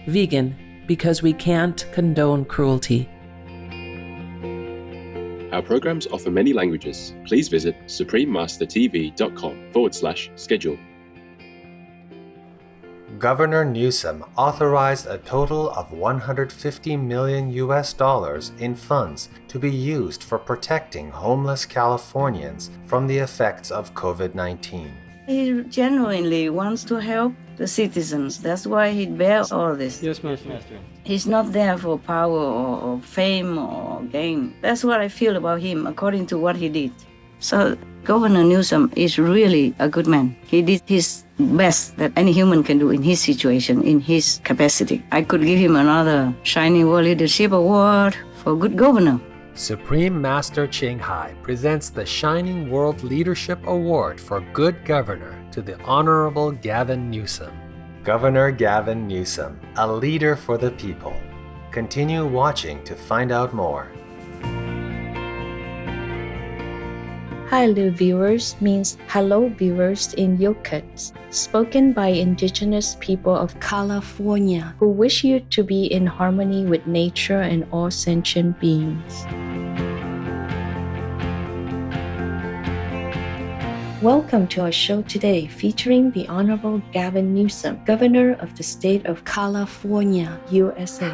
Vegan, because we can't condone cruelty. Our programs offer many languages. Please visit suprememastertv.com/schedule. Governor Newsom authorized a total of $150 million in funds to be used for protecting homeless Californians from the effects of COVID-19. He genuinely wants to help the citizens. That's why he bears all this. Yes, Master. He's not there for power or fame or gain. That's what I feel about him, according to what he did. So Governor Newsom is really a good man. He did his best that any human can do in his situation, in his capacity. I could give him another Shining World Leadership Award for good governor. Supreme Master Ching Hai presents the Shining World Leadership Award for Good Governor to the Honorable Gavin Newsom. Governor Gavin Newsom, a leader for the people. Continue watching to find out more. Hello viewers means hello viewers in Yokut, spoken by indigenous people of California who wish you to be in harmony with nature and all sentient beings. Welcome to our show today featuring the Honorable Gavin Newsom, Governor of the State of California, USA.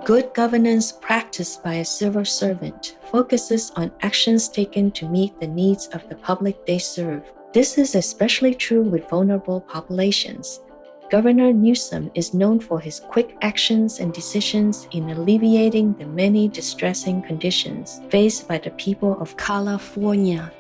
Good governance practiced by a civil servant focuses on actions taken to meet the needs of the public they serve. This is especially true with vulnerable populations. Governor Newsom is known for his quick actions and decisions in alleviating the many distressing conditions faced by the people of California.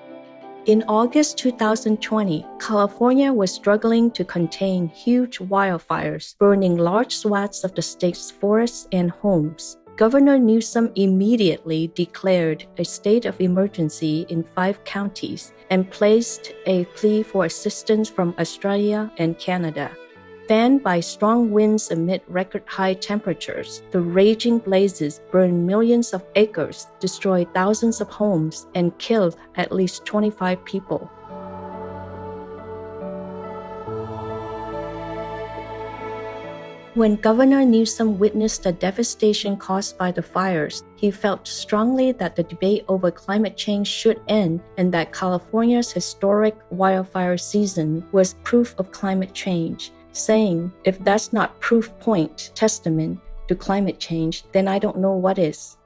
In August 2020, California was struggling to contain huge wildfires, burning large swaths of the state's forests and homes. Governor Newsom immediately declared a state of emergency in 5 counties and placed a plea for assistance from Australia and Canada. Fanned by strong winds amid record-high temperatures, the raging blazes burned millions of acres, destroyed thousands of homes, and killed at least 25 people. When Governor Newsom witnessed the devastation caused by the fires, he felt strongly that the debate over climate change should end and that California's historic wildfire season was proof of climate change, saying, "If that's not proof point testament to climate change, then I don't know what is."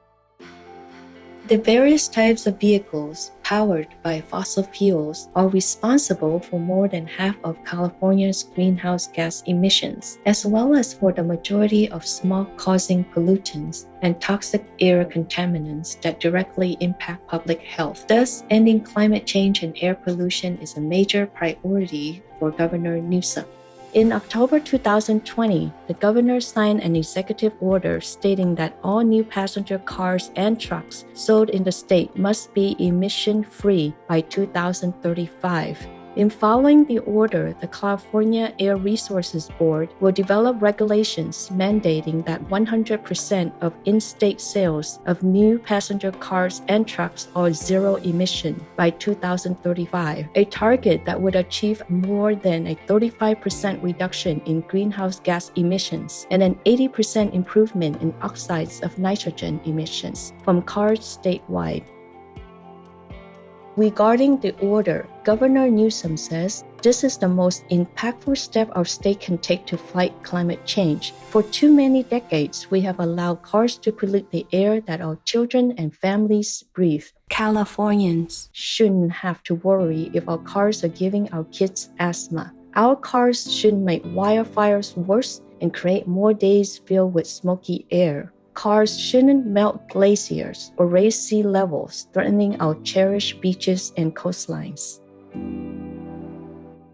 The various types of vehicles powered by fossil fuels are responsible for more than half of California's greenhouse gas emissions, as well as for the majority of smog-causing pollutants and toxic air contaminants that directly impact public health. Thus, ending climate change and air pollution is a major priority for Governor Newsom. In October 2020, the governor signed an executive order stating that all new passenger cars and trucks sold in the state must be emission-free by 2035. In following the order, the California Air Resources Board will develop regulations mandating that 100% of in-state sales of new passenger cars and trucks are zero emission by 2035, a target that would achieve more than a 35% reduction in greenhouse gas emissions and an 80% improvement in oxides of nitrogen emissions from cars statewide. Regarding the order, Governor Newsom says, "This is the most impactful step our state can take to fight climate change. For too many decades, we have allowed cars to pollute the air that our children and families breathe. Californians shouldn't have to worry if our cars are giving our kids asthma. Our cars shouldn't make wildfires worse and create more days filled with smoky air. Cars shouldn't melt glaciers or raise sea levels, threatening our cherished beaches and coastlines."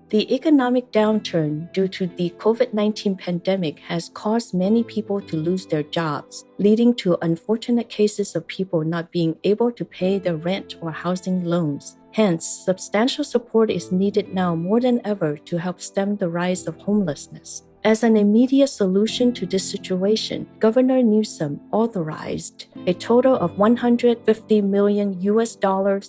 The economic downturn due to the COVID-19 pandemic has caused many people to lose their jobs, leading to unfortunate cases of people not being able to pay their rent or housing loans. Hence, substantial support is needed now more than ever to help stem the rise of homelessness. As an immediate solution to this situation, Governor Newsom authorized a total of $150 million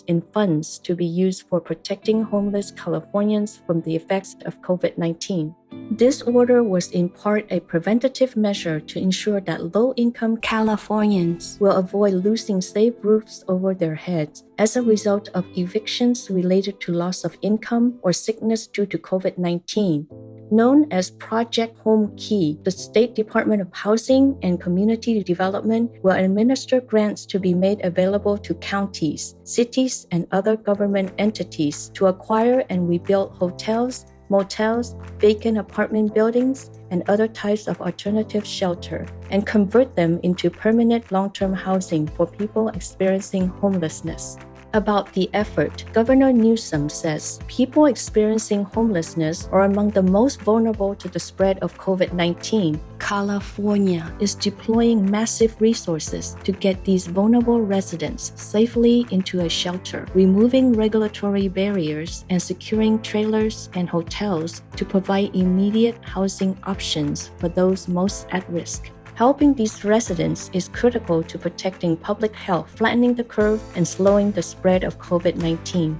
in funds to be used for protecting homeless Californians from the effects of COVID-19. This order was in part a preventative measure to ensure that low-income Californians will avoid losing safe roofs over their heads as a result of evictions related to loss of income or sickness due to COVID-19. Known as Project Home Key, the State Department of Housing and Community Development will administer grants to be made available to counties, cities, and other government entities to acquire and rebuild hotels, motels, vacant apartment buildings, and other types of alternative shelter, and convert them into permanent long-term housing for people experiencing homelessness. About the effort, Governor Newsom says people experiencing homelessness are among the most vulnerable to the spread of COVID-19. California is deploying massive resources to get these vulnerable residents safely into a shelter, removing regulatory barriers and securing trailers and hotels to provide immediate housing options for those most at risk. Helping these residents is critical to protecting public health, flattening the curve, and slowing the spread of COVID-19.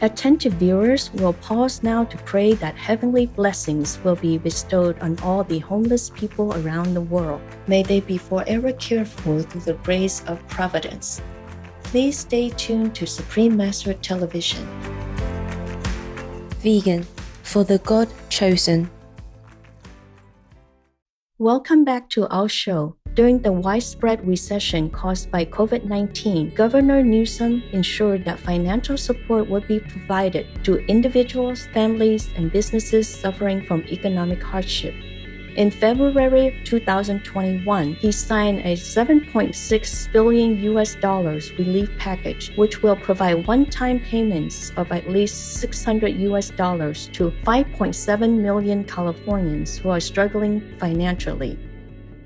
Attentive viewers will pause now to pray that heavenly blessings will be bestowed on all the homeless people around the world. May they be forever cared for through the grace of providence. Please stay tuned to Supreme Master Television. Vegan, for the God chosen. Welcome back to our show. During the widespread recession caused by COVID-19, Governor Newsom ensured that financial support would be provided to individuals, families, and businesses suffering from economic hardship. In February of 2021, he signed a $7.6 billion relief package, which will provide one-time payments of at least $600 to 5.7 million Californians who are struggling financially.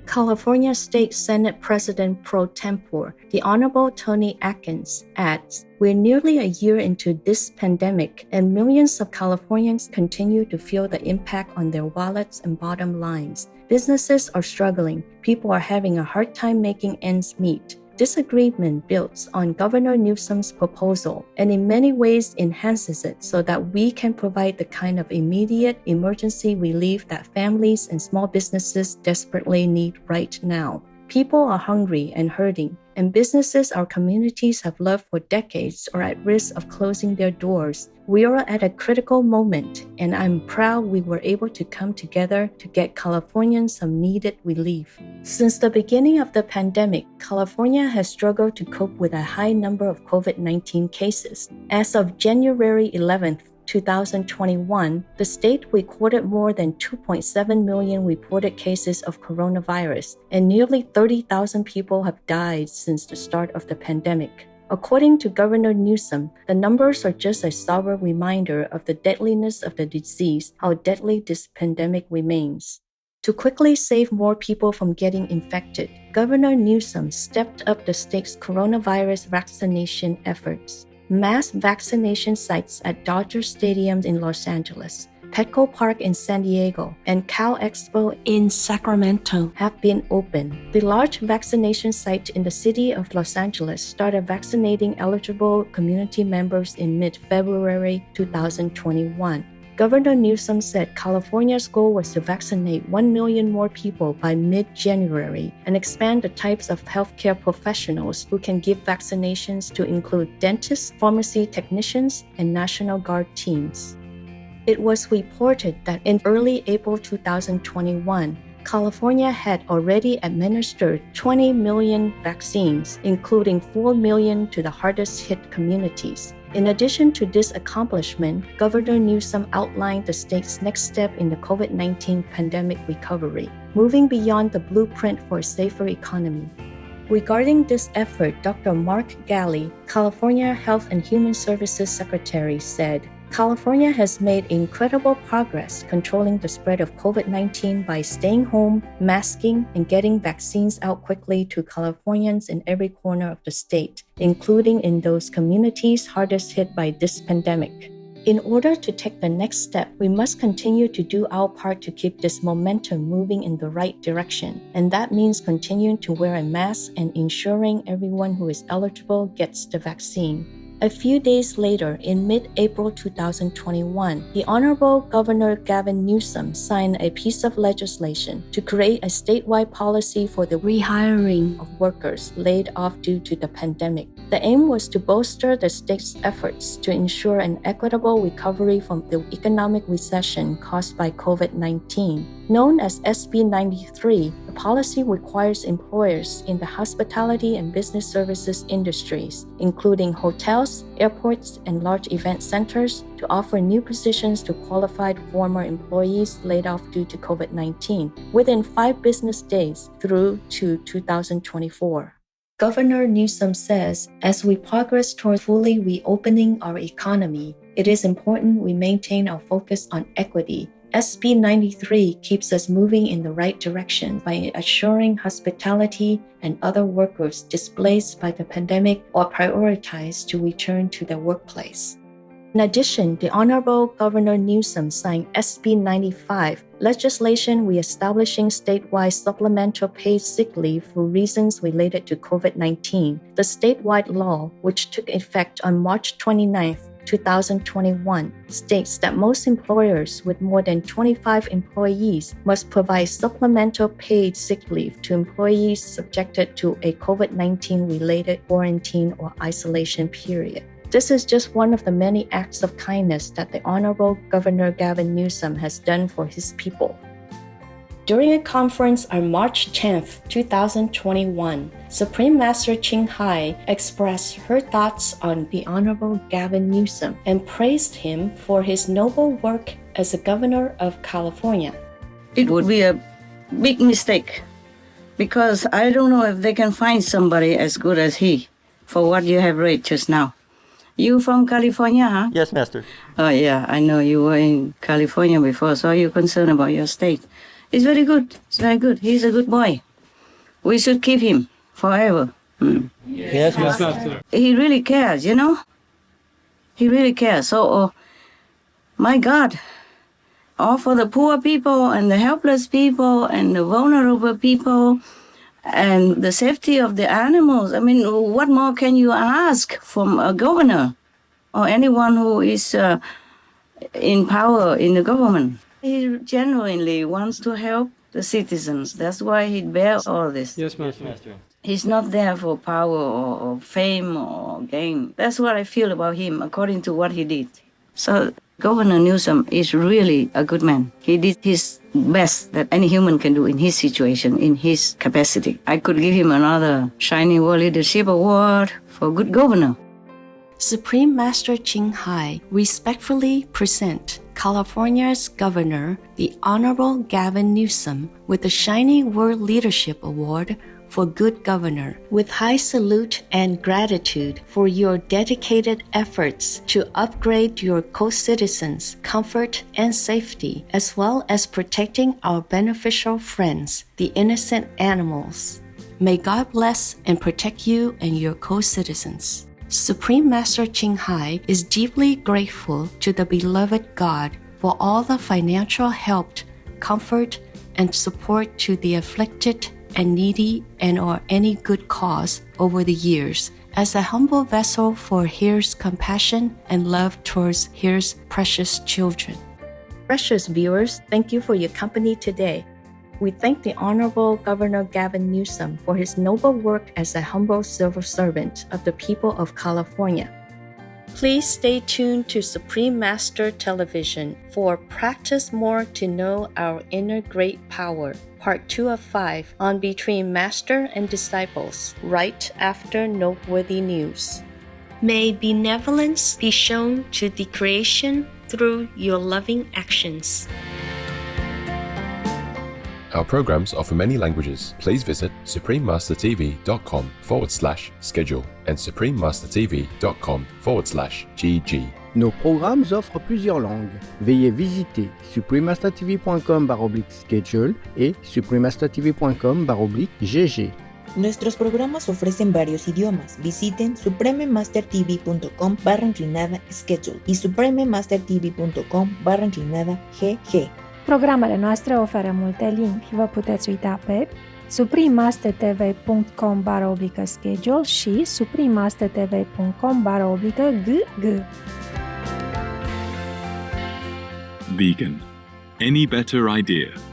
California State Senate President pro tempore, the Honorable Tony Atkins, adds, "We're nearly a year into this pandemic, and millions of Californians continue to feel the impact on their wallets and bottom lines. Businesses are struggling. People are having a hard time making ends meet." This agreement builds on Governor Newsom's proposal and in many ways enhances it so that we can provide the kind of immediate emergency relief that families and small businesses desperately need right now. People are hungry and hurting, and businesses our communities have loved for decades are at risk of closing their doors. We are at a critical moment, and I'm proud we were able to come together to get Californians some needed relief. Since the beginning of the pandemic, California has struggled to cope with a high number of COVID-19 cases. As of January 11th, 2021, the state recorded more than 2.7 million reported cases of coronavirus, and nearly 30,000 people have died since the start of the pandemic. According to Governor Newsom, the numbers are just a sober reminder of the deadliness of the disease, how deadly this pandemic remains. To quickly save more people from getting infected, Governor Newsom stepped up the state's coronavirus vaccination efforts. Mass vaccination sites at Dodger Stadium in Los Angeles, Petco Park in San Diego, and Cal Expo in Sacramento have been opened. The large vaccination site in the city of Los Angeles started vaccinating eligible community members in mid-February 2021. Governor Newsom said California's goal was to vaccinate 1 million more people by mid-January and expand the types of healthcare professionals who can give vaccinations to include dentists, pharmacy technicians, and National Guard teams. It was reported that in early April 2021, California had already administered 20 million vaccines, including 4 million to the hardest-hit communities. In addition to this accomplishment, Governor Newsom outlined the state's next step in the COVID-19 pandemic recovery, moving beyond the blueprint for a safer economy. Regarding this effort, Dr. Mark Galley, California Health and Human Services Secretary, said, "California has made incredible progress controlling the spread of COVID-19 by staying home, masking, and getting vaccines out quickly to Californians in every corner of the state, including in those communities hardest hit by this pandemic." In order to take the next step, we must continue to do our part to keep this momentum moving in the right direction. And that means continuing to wear a mask and ensuring everyone who is eligible gets the vaccine. A few days later, in mid-April 2021, the Honorable Governor Gavin Newsom signed a piece of legislation to create a statewide policy for the rehiring of workers laid off due to the pandemic. The aim was to bolster the state's efforts to ensure an equitable recovery from the economic recession caused by COVID-19. Known as SB 93, the policy requires employers in the hospitality and business services industries, including hotels, airports, and large event centers, to offer new positions to qualified former employees laid off due to COVID-19 within 5 business days through to 2024. Governor Newsom says, as we progress toward fully reopening our economy, it is important we maintain our focus on equity. SB 93 keeps us moving in the right direction by assuring hospitality and other workers displaced by the pandemic or prioritized to return to their workplace. In addition, the Honorable Governor Newsom signed SB 95, legislation reestablishing statewide supplemental paid sick leave for reasons related to COVID-19. The statewide law, which took effect on March 29, 2021, states that most employers with more than 25 employees must provide supplemental paid sick leave to employees subjected to a COVID-19 related quarantine or isolation period. This is just one of the many acts of kindness that the Honorable Governor Gavin Newsom has done for his people. During a conference on March 10, 2021, Supreme Master Ching Hai expressed her thoughts on the Honorable Gavin Newsom and praised him for his noble work as a governor of California. It would be a big mistake because I don't know if they can find somebody as good as he for what you have read just now. You from California, huh? Yes, Master. Oh, yeah, I know you were in California before, so you're concerned about your state. It's very good. It's very good. He's a good boy. We should keep him forever. Yes, Master. He really cares, you know? He really cares. So, my God, all for the poor people and the helpless people and the vulnerable people and the safety of the animals. I mean, what more can you ask from a governor or anyone who is in power in the government? He genuinely wants to help the citizens. That's why he bears all this. Yes, Master. He's not there for power or fame or gain. That's what I feel about him, according to what he did. So Governor Newsom is really a good man. He did his best that any human can do in his situation, in his capacity. I could give him another Shining World Leadership Award for good governor. Supreme Master Ching Hai respectfully present California's Governor, the Honorable Gavin Newsom, with the Shining World Leadership Award for Good Governor, with high salute and gratitude for your dedicated efforts to upgrade your co-citizens' comfort and safety, as well as protecting our beneficial friends, the innocent animals. May God bless and protect you and your co-citizens. Supreme Master Ching Hai is deeply grateful to the beloved God for all the financial help, comfort, and support to the afflicted and needy and or any good cause over the years as a humble vessel for His compassion and love towards His precious children. Precious viewers, thank you for your company today. We thank the Honorable Governor Gavin Newsom for his noble work as a humble civil servant of the people of California. Please stay tuned to Supreme Master Television for Practice More to Know Our Inner Great Power, Part 2 of 5 on Between Master and Disciples, right after Noteworthy News. May benevolence be shown to the creation through your loving actions. Our programs offer many languages. Please visit suprememastertv.com/schedule and suprememastertv.com/GG. Nos programmes offrent plusieurs langues. Veuillez visiter suprememastertv.com/schedule et suprememastertv.com/GG. Nuestros programas ofrecen varios idiomas. Visiten suprememastertv.com/schedule y suprememastertv.com/gg. Programele noastre oferă multe limbi. Vă puteți uita pe suprememastertv.com/schedule și suprememastertv.com/gg. Vegan. Any better idea?